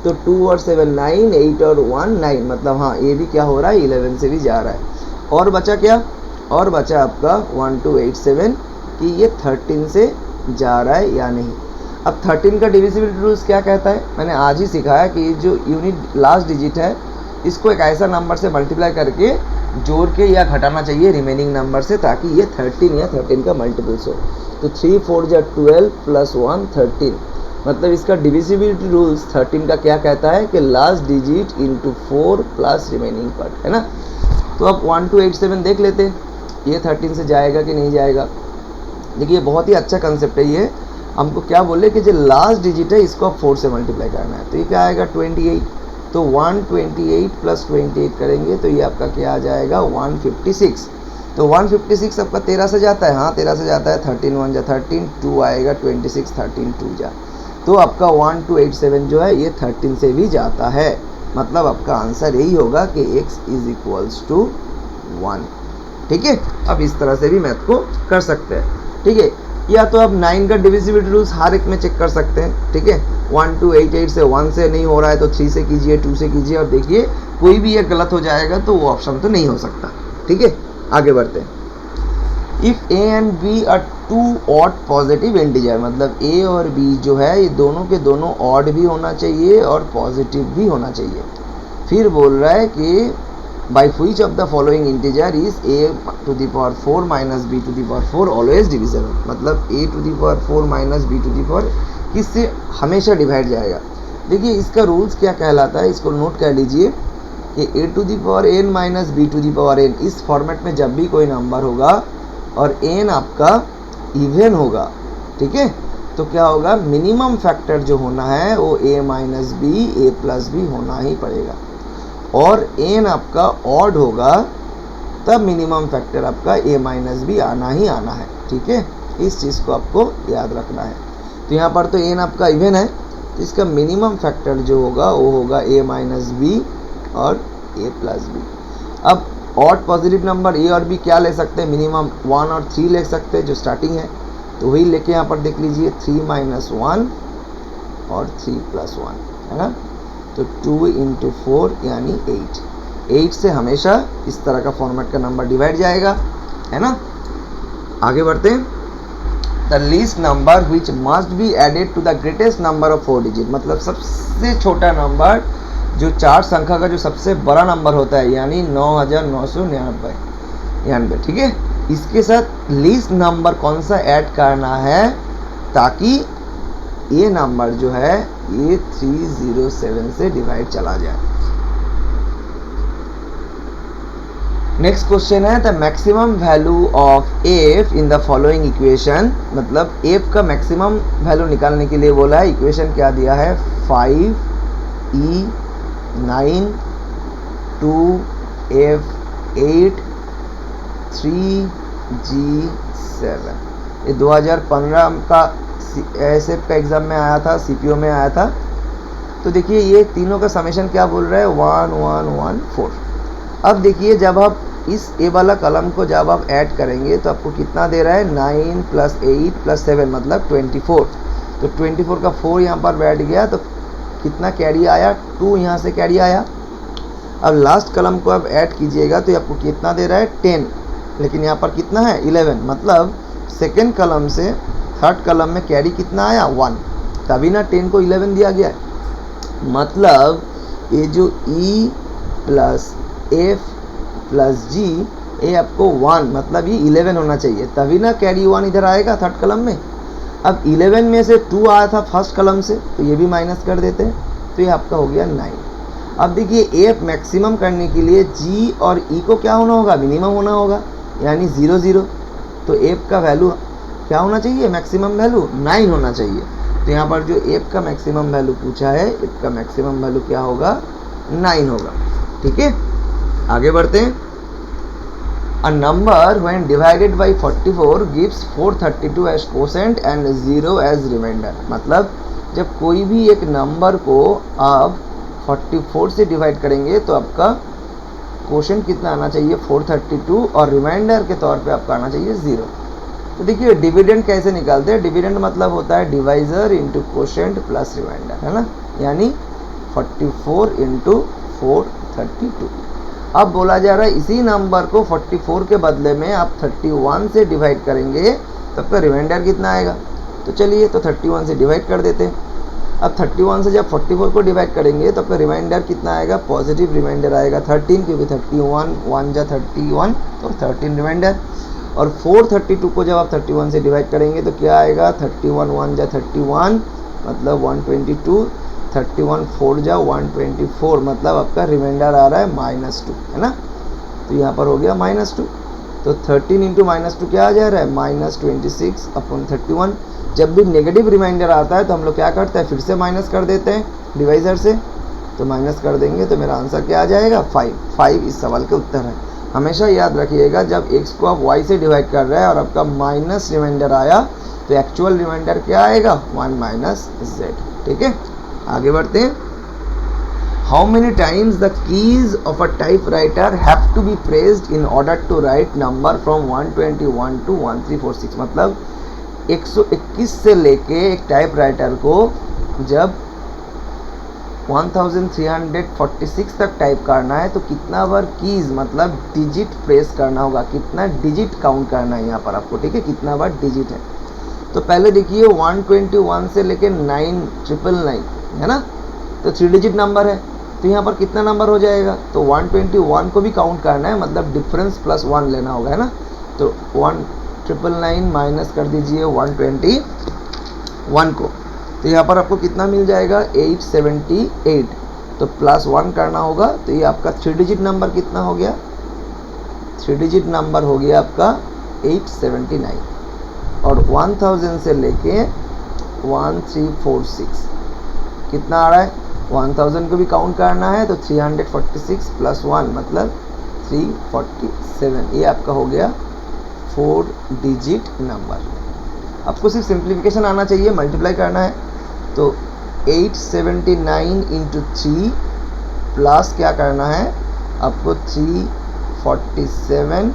Speaker 1: तो 2 और 7 9, 8 और 1 9, मतलब हाँ ये भी क्या हो रहा है, 11 से भी जा रहा है। और बचा क्या, और बचा आपका 1287 कि ये 13 से जा रहा है या नहीं। अब 13 का डिविजिबिलिटी रूल्स क्या कहता है, मैंने आज ही सिखाया कि जो यूनिट लास्ट डिजिट है इसको एक ऐसा नंबर से मल्टीप्लाई करके जोड़ के या घटाना चाहिए रिमेनिंग नंबर से, ताकि ये 13 या 13 का मल्टीपल्स हो। तो 3 4 जा 12 प्लस 1 13, मतलब इसका डिविजिबिलिटी रूल्स 13 का क्या कहता है कि last digit into 4 plus remaining part, है ना। तो अब 1287 देख लेते हैं ये 13 से जाएगा कि नहीं जाएगा। देखिए बहुत ही अच्छा कंसेप्ट है ये। हमको क्या बोले कि जो लास्ट डिजिट है इसको आप 4 से मल्टीप्लाई करना है, तो ये क्या आएगा 28। तो 128 प्लस 28 करेंगे तो ये आपका क्या आ जाएगा 156। तो 156 आपका 13 से जाता है, हाँ 13 से जाता है, 13 1 जा 13, 2 आएगा 26, 13 2 जा, तो आपका 1287 जो है ये 13 से भी जाता है। मतलब आपका आंसर यही होगा कि x इज इक्वल्स टू 1। ठीक है, अब इस तरह से भी मैथ को कर सकते हैं। ठीक है, या तो अब 9 का डिविजिबिलिटी रूल्स हर एक में चेक कर सकते हैं। ठीक है, 1288 से 1 से नहीं हो रहा है तो 3 से कीजिए, 2 से कीजिए, और देखिए कोई भी ये गलत हो जाएगा तो वो ऑप्शन तो नहीं हो सकता। ठीक है, आगे बढ़ते हैं। If A and B are 2 odd positive integer, मतलब ए और बी जो है ये दोनों के दोनों ऑड भी होना चाहिए और पॉजिटिव भी होना चाहिए। फिर बोल रहा है कि by which of the following integer is a to the power 4 minus b to the power 4 always divisible, मतलब a to the power 4 minus b to the power किससे हमेशा डिवाइड जाएगा। देखिए इसका रूल्स क्या कहलाता है, इसको नोट कर लीजिए कि a to the power n minus b to the power n, इस फॉर्मेट में जब भी कोई नंबर होगा और n आपका इवन होगा, ठीक है, तो क्या होगा, मिनिमम फैक्टर जो होना है वो a minus B A plus B होना ही पड़ेगा, और n आपका ऑड होगा तब मिनिमम फैक्टर आपका a माइनस बी आना ही आना है। ठीक है, इस चीज़ को आपको याद रखना है। तो यहाँ पर तो n आपका इवन है, तो इसका मिनिमम फैक्टर जो होगा वो होगा a माइनस बी और a प्लस बी। अब ऑड पॉजिटिव नंबर a और b क्या ले सकते हैं, मिनिमम 1 और 3 ले सकते हैं जो स्टार्टिंग है, तो वही लेके यहाँ पर देख लीजिए 3 माइनस 1 और 3 प्लस 1, है ना। तो 2 इंटू 4 यानी 8 से हमेशा इस तरह का फॉर्मेट का नंबर डिवाइड जाएगा, है ना। आगे बढ़ते हैं। The least number which must be added to the greatest number of 4 digit, मतलब सबसे छोटा नंबर जो 4 संख्या का जो सबसे बड़ा नंबर होता है, यानी 9999, ठीक है। इसके साथ लीस्ट नंबर कौन सा ऐड करना है ताकि ये नंबर जो है ये 307 से डिवाइड चला जाए। नेक्स्ट क्वेश्चन है the maximum value of F in the following equation, मतलब एफ का मैक्सिमम वैल्यू निकालने के लिए बोला है। इक्वेशन क्या दिया है 5e 9 2f 8 3g7। ये 2015 का एसएफ का एग्ज़ाम में आया था, सीपीओ में आया था। तो देखिए ये तीनों का समेशन क्या बोल रहा है 1114। अब देखिए जब आप इस ए वाला कलम को जब आप ऐड करेंगे तो आपको कितना दे रहा है 9 + 8 + 7 मतलब 24। तो 24 का 4 यहाँ पर बैठ गया तो कितना कैरी आया 2 यहाँ से कैरी आया। अब लास्ट कलम को आप ऐड कीजिएगा तो आपको कितना दे रहा है 10, लेकिन यहाँ पर कितना है 11, मतलब सेकेंड कलम से थर्ड कलम में कैरी कितना आया 1, तभी ना 10 को 11 दिया गया है। मतलब ये जो E + F + G ये आपको 1 मतलब ये 11 होना चाहिए, तभी ना कैरी 1 इधर आएगा थर्ड कलम में। अब 11 में से 2 आया था फर्स्ट कलम से तो ये भी माइनस कर देते हैं, तो ये आपका हो गया 9। अब देखिए एफ मैक्सिमम करने के लिए जी और ई को क्या होना होगा मिनिमम होना होगा, यानी 0 0। तो एफ का वैल्यू क्या होना चाहिए मैक्सिमम वैल्यू 9 होना चाहिए। तो यहाँ पर जो एफ का मैक्सिमम वैल्यू पूछा है एफ का मैक्सिमम वैल्यू क्या होगा 9 होगा, ठीक है। आगे बढ़ते हैं। A number when divided by 44 gives 432 as quotient and 0 as remainder। मतलब जब कोई भी एक नंबर को आप 44 से डिवाइड करेंगे तो आपका क्वोशेंट कितना आना चाहिए 432 और रिमाइंडर के तौर पे आपका आना चाहिए 0। तो देखिए डिविडेंड कैसे निकालते हैं, डिविडेंड मतलब होता है divisor into quotient plus remainder, है ना, यानी 44 इंटू 432। अब बोला जा रहा है इसी नंबर को 44 के बदले में आप 31 से डिवाइड करेंगे तो आपका रिमाइंडर कितना आएगा। तो चलिए तो 31 से डिवाइड कर देते हैं। अब 31 से जब 44 को डिवाइड करेंगे तो आपका रिमाइंडर कितना आएगा, पॉजिटिव रिमाइंडर आएगा 13, क्योंकि 31 1 जा 31 तो 13 रिमाइंडर। और 432 को जब आप 31 से डिवाइड करेंगे तो क्या आएगा 31 1 जा 31 मतलब 122, 31 4 जा 124 मतलब आपका रिमाइंडर आ रहा है -2, है ना। तो यहाँ पर हो गया -2। तो 13 इंटू -2 क्या आ जा रहा है -26/31। जब भी नेगेटिव रिमाइंडर आता है तो हम लोग क्या करते हैं फिर से माइनस कर देते हैं डिवाइजर से। तो माइनस कर देंगे तो मेरा आंसर क्या आ जाएगा 5 इस सवाल के उत्तर है। हमेशा याद रखिएगा जब x को आप y से डिवाइड कर रहे हैं और आपका माइनस रिमाइंडर आया तो एक्चुअल रिमाइंडर क्या आएगा 1 - z, ठीक है। आगे बढ़ते हैं। How many times the keys of a typewriter have to be pressed in order to write number from 121 to 1346। मतलब 121 से लेके एक टाइपराइटर को जब 1346 तक टाइप करना है तो कितना बार कीज मतलब डिजिट प्रेस करना होगा, कितना डिजिट काउंट करना है यहाँ पर आपको, ठीक है, कितना बार डिजिट है। तो पहले देखिए 121 से लेके 9999 है ना, तो 3 डिजिट नंबर है। तो यहाँ पर कितना नंबर हो जाएगा, तो 121 को भी काउंट करना है, मतलब डिफरेंस +1 लेना होगा, है ना। तो 1999 माइनस कर दीजिए 121 को, तो यहाँ पर आपको कितना मिल जाएगा 878। तो +1 करना होगा, तो ये आपका 3 डिजिट नंबर कितना हो गया, 3 डिजिट नंबर हो गया आपका 879। और 1000 से लेके 1346 कितना आ रहा है, 1000 को भी काउंट करना है तो 346 + 1 मतलब 347। ये आपका हो गया 4 डिजिट नंबर। आपको सिर्फ सिंप्लीफिकेशन आना चाहिए, मल्टीप्लाई करना है। तो 879 इंटू 3 प्लस क्या करना है आपको 347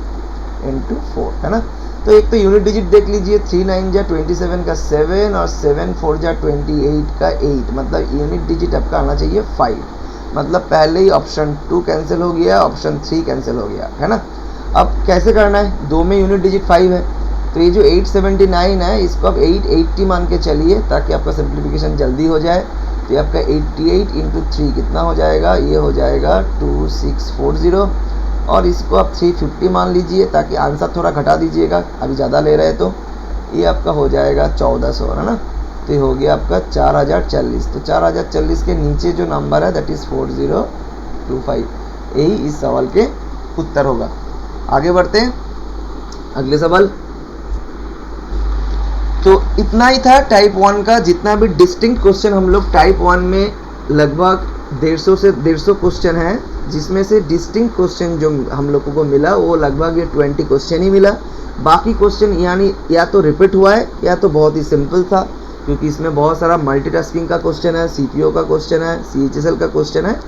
Speaker 1: इंटू 4, है ना। तो एक तो यूनिट डिजिट देख लीजिए, 3 9 जा 27 का 7 और 7 4 जा 28 का 8, मतलब यूनिट डिजिट आपका आना चाहिए 5। मतलब पहले ही ऑप्शन 2 कैंसिल हो गया, ऑप्शन 3 कैंसिल हो गया, है ना। अब कैसे करना है, 2 में यूनिट डिजिट 5 है, तो ये जो 879 है इसको आप 880 मान के चलिए ताकि आपका सिंप्लीफिकेशन जल्दी हो जाए। तो ये आपका 88 इंटू 3 कितना हो जाएगा, ये हो जाएगा 2640, और इसको आप 350 मान लीजिए ताकि आंसर थोड़ा घटा दीजिएगा, अभी ज़्यादा ले रहे तो ये आपका हो जाएगा 1400, है ना। तो ये हो गया आपका 4040। तो 4040 के नीचे जो नंबर है दैट इज़ 4025, यही इस सवाल के उत्तर होगा। आगे बढ़ते हैं अगले सवाल। तो इतना ही था टाइप 1 का। जितना भी डिस्टिंक्ट क्वेश्चन हम लोग टाइप 1 में लगभग 150 से 150 क्वेश्चन है, जिसमें से डिस्टिंक्ट क्वेश्चन जो हम लोगों को मिला वो लगभग ये 20 क्वेश्चन ही मिला। बाकी क्वेश्चन यानी या तो रिपीट हुआ है या तो बहुत ही सिंपल था, क्योंकि इसमें बहुत सारा मल्टीटास्किंग का क्वेश्चन है, सीपीओ का क्वेश्चन है, सीएचएसएल का क्वेश्चन है।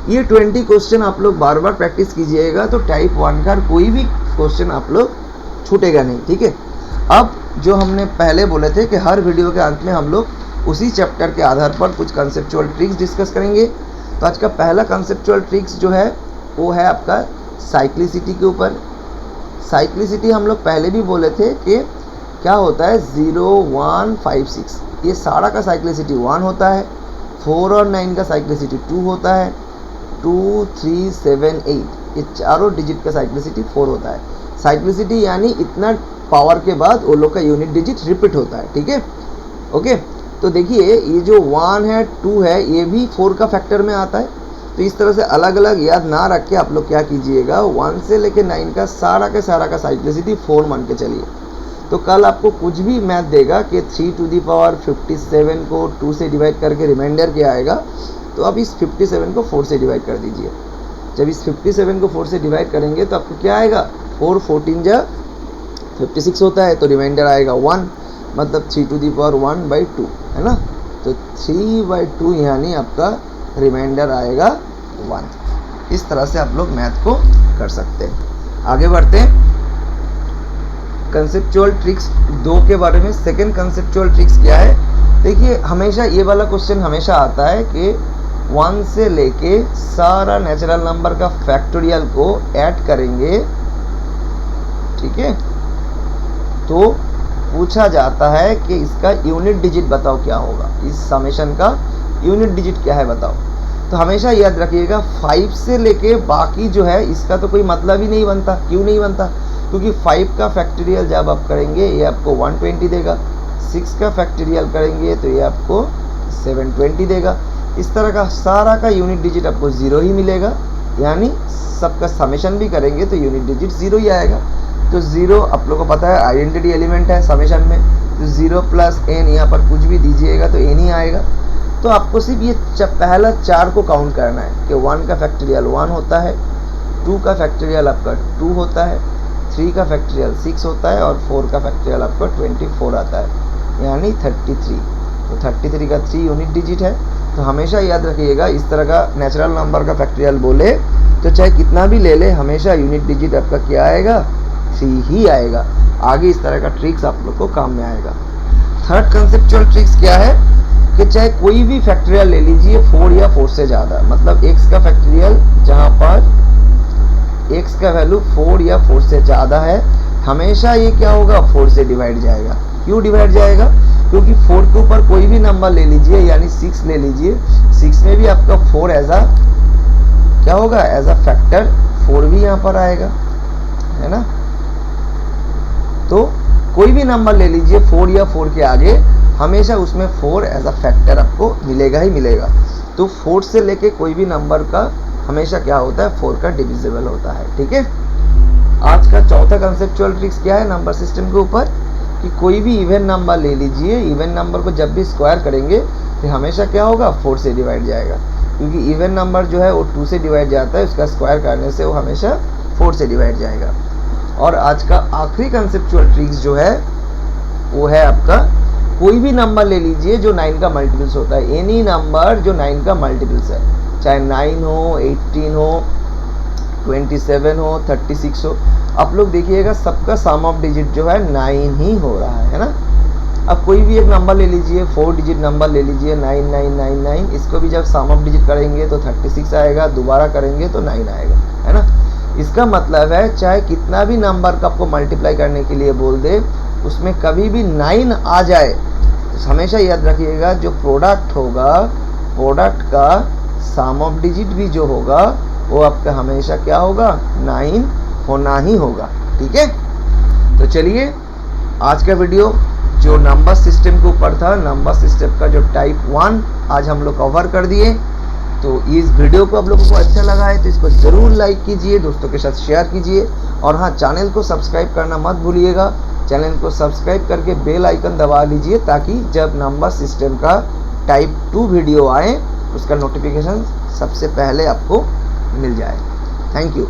Speaker 1: ये 20 क्वेश्चन आप लोग बार बार प्रैक्टिस कीजिएगा तो टाइप 1 का कोई भी क्वेश्चन आप लोग छूटेगा नहीं, ठीक है। अब जो हमने पहले बोले थे कि हर वीडियो के अंत में हम लोग उसी चैप्टर के आधार पर कुछ कंसेप्चुअल ट्रिक्स डिस्कस करेंगे। तो आज का पहला कंसेप्चुअल ट्रिक्स जो है वो है आपका साइक्लिसिटी के ऊपर। साइक्लिसिटी हम लोग पहले भी बोले थे कि क्या होता है, 0 1 5 6 ये सारा का साइक्लिसिटी 1 होता है, 4 और 9 का साइक्लिसिटी 2 होता है, 2 3 7 8 ये चारों डिजिट का साइक्लिसिटी 4 होता है। साइक्लिसिटी यानी इतना पावर के बाद वो लोग का यूनिट डिजिट रिपीट होता है, ठीक है, ओके। तो देखिए ये जो 1 है 2 है ये भी 4 का फैक्टर में आता है। तो इस तरह से अलग अलग याद ना रख के आप लोग क्या कीजिएगा, 1 से लेके 9 का सारा का साइक्लिसिटी 4 मान के चलिए। तो कल आपको कुछ भी मैथ देगा कि 3 टू दी पावर 57 को 2 से डिवाइड करके रिमाइंडर क्या आएगा, तो अब इस 57 को 4 से डिवाइड कर दीजिए। जब इस 57 को 4 से डिवाइड करेंगे तो आपको क्या आएगा, 4 14 जा 56 होता है, तो रिमाइंडर आएगा 1, मतलब 3 टू दी पावर 1/2, है ना। तो 3/2 यानी आपका रिमाइंडर आएगा 1। इस तरह से आप लोग मैथ को कर सकते हैं। आगे बढ़ते हैं कंसेप्चुअल ट्रिक्स 2 के बारे में। सेकंड कंसेप्चुअल ट्रिक्स क्या है, देखिए हमेशा ये वाला क्वेश्चन हमेशा आता है कि 1 से लेके सारा नेचुरल नंबर का फैक्टोरियल को ऐड करेंगे, ठीक है। तो पूछा जाता है कि इसका यूनिट डिजिट बताओ क्या होगा, इस समेशन का यूनिट डिजिट क्या है बताओ। तो हमेशा याद रखिएगा 5 से लेके बाकी जो है इसका तो कोई मतलब ही नहीं बनता। क्यों नहीं बनता, क्योंकि 5 का फैक्टोरियल जब आप करेंगे ये आपको 120 देगा, 6 का फैक्टोरियल करेंगे तो ये आपको 720 देगा। इस तरह का सारा का यूनिट डिजिट आपको 0 ही मिलेगा, यानी सबका समेशन भी करेंगे तो यूनिट डिजिट 0 ही आएगा। तो 0 आप लोगों को पता है आइडेंटिटी एलिमेंट है समेशन में, तो 0 प्लस n यहाँ पर कुछ भी दीजिएगा तो n ही आएगा। तो आपको सिर्फ ये पहला 4 को काउंट करना है कि 1 का फैक्टोरियल 1 होता है, 2 का फैक्टोरियल आपका 2 होता है, 3 का फैक्टोरियल 6 होता है और 4 का फैक्टोरियल आपका 24 आता है, यानी 33। तो 33 का 3 यूनिट डिजिट है। तो हमेशा याद रखिएगा इस तरह का नेचुरल नंबर का फैक्टोरियल बोले तो चाहे कितना भी ले ले हमेशा यूनिट डिजिट आपका क्या आएगा, 3 ही आएगा। आगे इस तरह का ट्रिक्स आप लोग को काम में आएगा। थर्ड कंसेप्चुअल ट्रिक्स क्या है कि चाहे कोई भी फैक्टोरियल ले लीजिए 4 या 4 से ज़्यादा, मतलब x का फैक्टोरियल जहाँ पर x का वैल्यू 4 या 4 से ज़्यादा है, हमेशा ये क्या होगा 4 से डिवाइड जाएगा। क्यों डिवाइड जाएगा, क्योंकि 4 के ऊपर कोई भी नंबर ले लीजिए, यानी 6 ले लीजिए, 6 में भी आपका 4 एज अ क्या होगा, एज अ फैक्टर 4 भी यहाँ पर आएगा, है ना। तो कोई भी नंबर ले लीजिए 4 या 4 के आगे हमेशा उसमें 4 एज अ फैक्टर आपको मिलेगा ही मिलेगा। तो 4 से लेके कोई भी नंबर का हमेशा क्या होता है 4 का डिविजिबल होता है, ठीक है। आज का चौथा कंसेप्चुअल ट्रिक्स क्या है नंबर सिस्टम के ऊपर, कि कोई भी इवन नंबर ले लीजिए, इवन नंबर को जब भी स्क्वायर करेंगे तो हमेशा क्या होगा 4 से डिवाइड जाएगा, क्योंकि इवन नंबर जो है वो 2 से डिवाइड जाता है, उसका स्क्वायर करने से वो हमेशा 4 से डिवाइड जाएगा। और आज का आखिरी कंसेप्चुअल ट्रिक्स जो है वो है आपका, कोई भी नंबर ले लीजिए जो 9 का मल्टीपल्स होता है, एनी नंबर जो 9 का मल्टीपल्स है, चाहे 9 हो, 18 हो, 27 हो, 36 हो, आप लोग देखिएगा सबका सम ऑफ डिजिट जो है 9 ही हो रहा है ना। अब कोई भी एक नंबर ले लीजिए, 4 डिजिट नंबर ले लीजिए 9999, इसको भी जब सम ऑफ डिजिट करेंगे तो 36 आएगा, दोबारा करेंगे तो 9 आएगा, है ना। इसका मतलब है चाहे कितना भी नंबर का आपको मल्टीप्लाई करने के लिए बोल दे, उसमें कभी भी 9 आ जाए तो हमेशा याद रखिएगा जो प्रोडक्ट होगा प्रोडक्ट का सम ऑफ डिजिट भी जो होगा वो आपका हमेशा क्या होगा, 9 होना ही होगा। ठीक है, तो चलिए आज का वीडियो जो नंबर सिस्टम के ऊपर था, नंबर सिस्टम का जो टाइप 1 आज हम लोग कवर कर दिए। तो इस वीडियो को आप लोगों को अच्छा लगा है तो इसको ज़रूर लाइक कीजिए, दोस्तों के साथ शेयर कीजिए, और हाँ, चैनल को सब्सक्राइब करना मत भूलिएगा। चैनल को सब्सक्राइब करके बेल आइकन दबा लीजिए ताकि जब नंबर सिस्टम का टाइप 2 वीडियो आए उसका नोटिफिकेशन सबसे पहले आपको मिल जाए। Thank you.